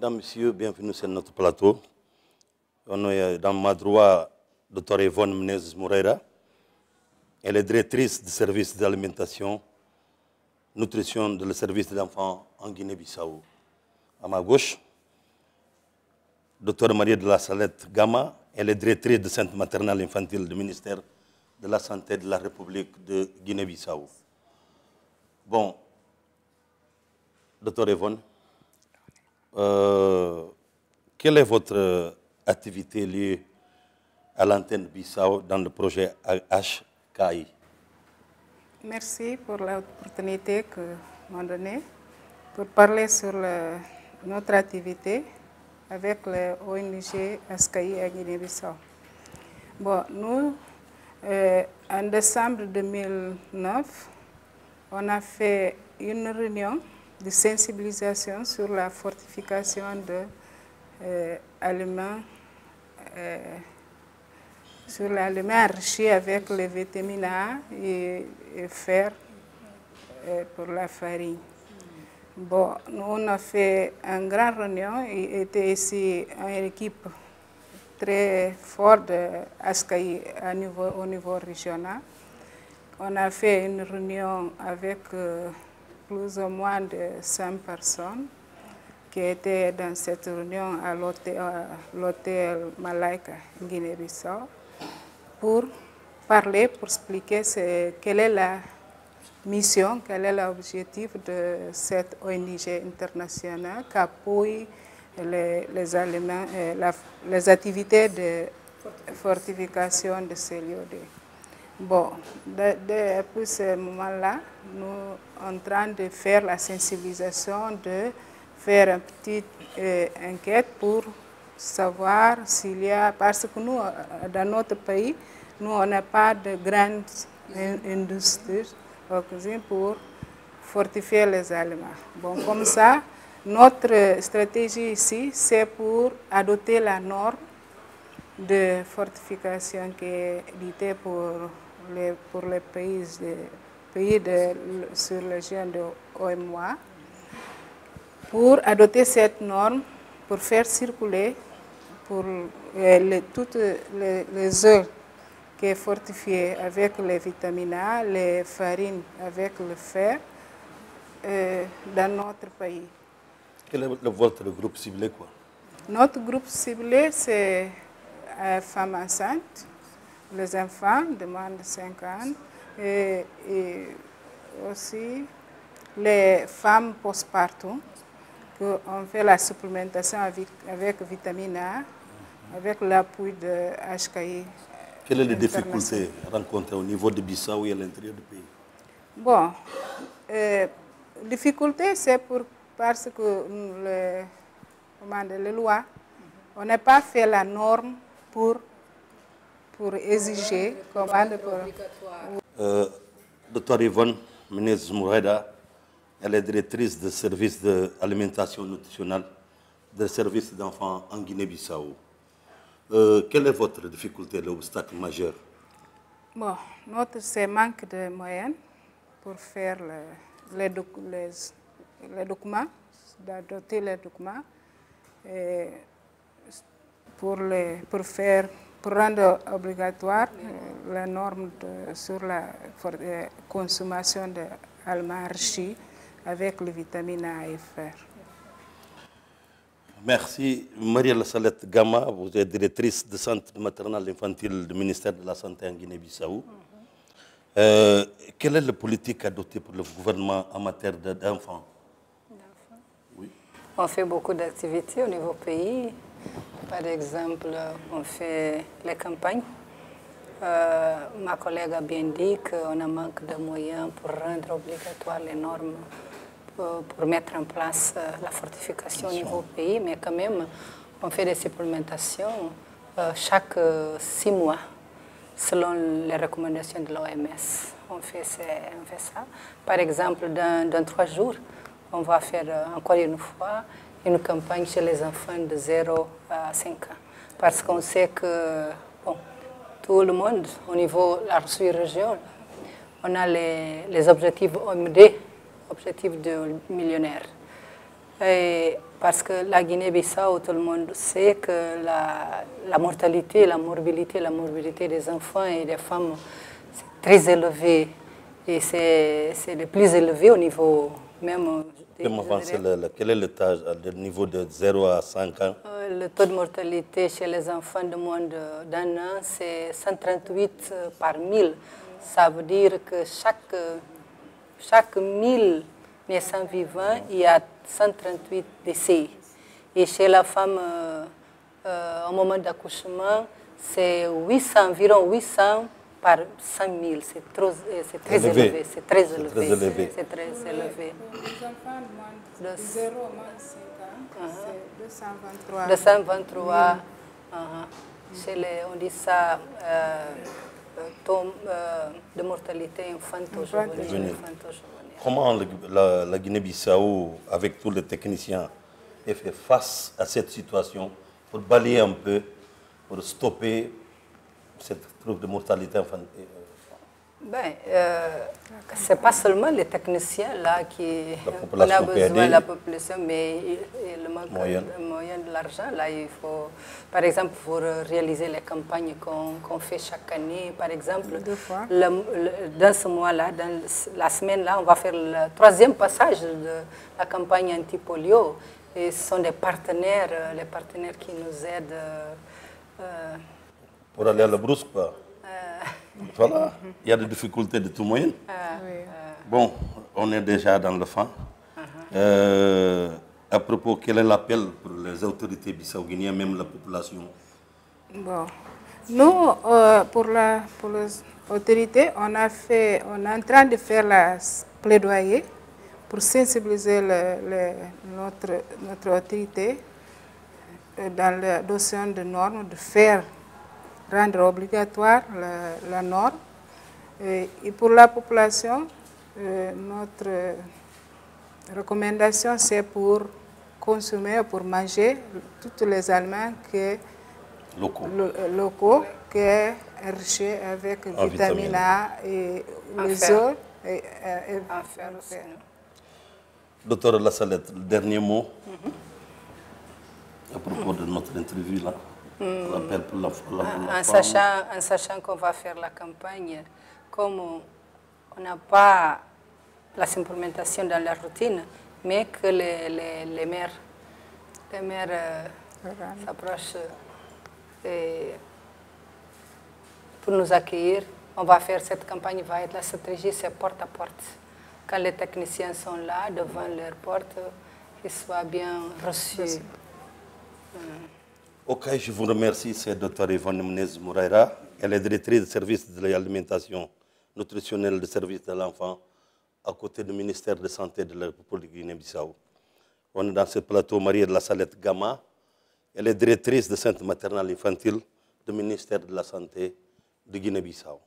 Mesdames, Messieurs, bienvenue sur notre plateau. On est dans ma droite, Dr Yvonne Menezes Moreira. Elle est directrice du service d'alimentation, nutrition du service de l'enfant en Guinée-Bissau. À ma gauche, Dr Maria de la Salette Gama. Elle est directrice du centre maternel infantile du ministère de la Santé de la République de Guinée-Bissau. Bon, Dr Yvonne, quelle est votre activité liée à l'antenne Bissau dans le projet HKI? Merci pour l'opportunité que vous m'avez donnée pour parler sur notre activité avec le ONG HKI à Guinée-Bissau. Bon, nous, en décembre 2009, on a fait une réunion de sensibilisation sur la fortification de aliments, sur l'aliment enrichi avec les vitamines A et fer pour la farine. Bon, nous on a fait une grande réunion et était ici une équipe très forte de HKI au niveau régional. On a fait une réunion avec plus ou moins de 100 personnes qui étaient dans cette réunion à l'hôtel Malaika, Guinée-Bissau, pour parler, pour expliquer quelle est la mission, quel est l'objectif de cette ONG internationale qui appuie les aliments, les activités de fortification de ces lieux. Bon, depuis ce moment-là, nous sommes en train de faire la sensibilisation, de faire une petite enquête pour savoir s'il y a, parce que nous, dans notre pays, nous, on n'a pas de grandes industries pour fortifier les aliments. Bon, comme ça, notre stratégie ici, c'est pour adopter la norme de fortification qui est dictée pour les pays sur la région de OMOA, pour adopter cette norme, pour faire circuler pour toutes les œufs qui est fortifié avec les vitamines A, les farines avec le fer dans notre pays. Quel est votre groupe ciblé quoi? Notre groupe ciblé, c'est les femmes enceintes, les enfants de moins de 5 ans et aussi les femmes postpartum, qu'on fait la supplémentation avec vitamine A, avec l'appui de HKI. Quelles sont les difficultés rencontrées au niveau de Bissau et à l'intérieur du pays? Bon, difficulté, c'est parce que les lois, on n'a pas fait la norme pour exiger. Dr Yvonne Menezes Moreira, elle est directrice du service d'alimentation nutritionnelle des services d'enfants en Guinée-Bissau. Quelle est votre difficulté, l'obstacle majeur? Bon, c'est manque de moyens pour faire les documents, d'adopter les documents, et pour rendre obligatoire la norme sur la consommation d'aliments enrichis avec les vitamines A et fer. Merci. Maria La Salette Gama, vous êtes directrice du centre maternel infantile du ministère de la Santé en Guinée-Bissau. Quelle est la politique adoptée par le gouvernement en matière d'enfants? Oui. On fait beaucoup d'activités au niveau pays. Par exemple, on fait les campagnes. Ma collègue a bien dit qu'on a manque de moyens pour rendre obligatoire les normes pour mettre en place la fortification au niveau pays, mais quand même, on fait des supplémentations chaque 6 mois, selon les recommandations de l'OMS. On fait ça. Par exemple, dans 3 jours, on va faire encore une fois une campagne chez les enfants de 0 à 5 ans. Parce qu'on sait que tout le monde, au niveau de la région, on a les objectifs OMD, objectifs de millionnaire. Parce que la Guinée-Bissau, tout le monde sait que la mortalité, la morbidité des enfants et des femmes, c'est très élevé. Et c'est le plus élevé au niveau même... Quel est le niveau de 0 à 5 ans? Le taux de mortalité chez les enfants de moins d'un an, c'est 138 par 1000. Ça veut dire que chaque 1000 naissants vivants, il y a 138 décès. Et chez la femme, au moment d'accouchement, c'est environ 800 par 100 000. C'est très élevé. C'est très élevé. C'est très élevé. Pour les enfants de 0 à moins 5 ans, c'est 223. 223. On dit ça, taux de mortalité infanto-juvénile. Comment la Guinée-Bissau, avec tous les techniciens, a fait face à cette situation pour balayer un peu, pour stopper cette troupe de mortalité infantile? Ce n'est pas seulement les techniciens là qui on a besoin, la population, mais le moyen de l'argent. Là, il faut, par exemple, pour réaliser les campagnes qu'on fait chaque année, par exemple, dans ce mois-là, dans la semaine-là, on va faire le 3e passage de la campagne anti-polio. Et ce sont des partenaires, les partenaires qui nous aident. Pour aller à la brousse, quoi. Voilà, il y a des difficultés de tout moyen. Bon, on est déjà dans le fond. À propos, quel est l'appel pour les autorités bissau-guinéennes, même la population? Bon, nous, pour les autorités, on est en train de faire la plaidoyer pour sensibiliser notre autorité dans l'adoption de normes, de rendre obligatoire la norme. Et pour la population, notre recommandation, c'est pour consommer, pour manger tous les aliments locaux qui sont enrichis avec vitamine A et les autres. Docteur Lassalette, le dernier mot à propos de notre interview là. En sachant qu'on va faire la campagne, comme on n'a pas la implémentation dans la routine, mais que les maires s'approchent pour nous accueillir, on va faire cette campagne, va être la stratégie, c'est porte à porte. Quand les techniciens sont là, devant leur porte, qu'ils soient bien reçus. Ok, je vous remercie, c'est Dr Yvonne Menez Moreira. Elle est directrice du service de l'alimentation nutritionnelle du service de l'enfant à côté du ministère de la Santé de la République de Guinée-Bissau. On est dans ce plateau Marie de Lassalette Gama. Elle est directrice de centre maternel infantile du ministère de la Santé de Guinée-Bissau.